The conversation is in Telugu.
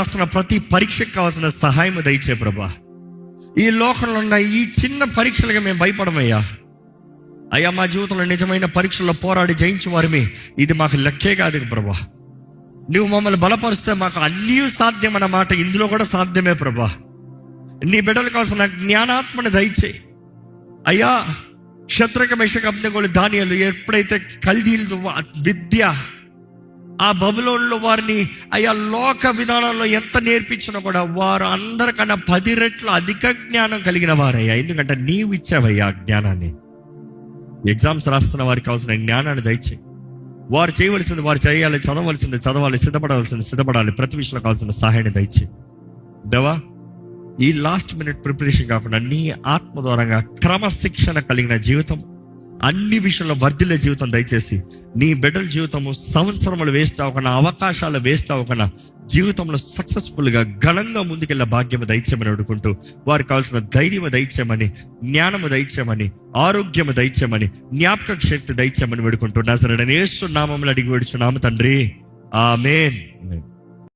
రాస్తున్న ప్రతి పరీక్షకు కావాల్సిన సహాయం దయచే ప్రభా. ఈ లోకంలో ఉన్న ఈ చిన్న పరీక్షలుగా మేము భయపడమయ్యా. అయ్యా, మా జీవితంలో నిజమైన పరీక్షల్లో పోరాడి జయించే వారిమి, ఇది మాకు లెక్కే కాదు ప్రభా. నువ్వు మమ్మల్ని బలపరిస్తే మాకు అన్నీ సాధ్యమన్న మాట ఇందులో కూడా సాధ్యమే ప్రభా. నీ బిడ్డలకు కావాల్సిన జ్ఞానాత్మని దయచేయి అయ్యా. శత్రుక మెషక అబ్దెగోలు దానియేలు ఎప్పుడైతే కల్దీలు విద్య ఆ బబులోనులో వారిని అయ్యా లోక విధానంలో ఎంత నేర్పించినా కూడా వారు అందరికన్నా 10 రెట్లు అధిక జ్ఞానం కలిగిన వారయ్యా. ఎందుకంటే నీవు ఇచ్చావయ్యా జ్ఞానాన్ని. ఎగ్జామ్స్ రాస్తున్న వారికి కావాల్సిన జ్ఞానాన్ని దయచేయి. వారు చేయవలసింది వారు చేయాలి, చదవలసింది చదవాలి, సిద్ధపడాల్సింది సిద్ధపడాలి. ప్రతి విషయంలో కావాల్సిన సహాయాన్ని దయచేయి దేవా. ఈ లాస్ట్ మినిట్ ప్రిపరేషన్ కాకుండా నీ ఆత్మ ద్వారంగా క్రమశిక్షణ కలిగిన జీవితం, అన్ని విషయంలో వర్ధిల్లే జీవితం దయచేసి నీ బిడ్డల జీవితము సంవత్సరములు వేస్ట్ అవ్వకుండా, అవకాశాలు వేస్ట్ అవ్వకుండా జీవితంలో సక్సెస్ఫుల్గా ఘనంగా ముందుకెళ్ళే భాగ్యము దయచేయమని అడుగుకుంటూ, వారికి కావాల్సిన ధైర్యము దయచేయమని, జ్ఞానము దయచేయమని, ఆరోగ్యము దయచేయమని, జ్ఞాపక శక్తి దయచేయమని వేడుకుంటూ నజరేయుడైన యేసు నామములో అడిగి వేడుచున్నాము తండ్రి, ఆమేన్.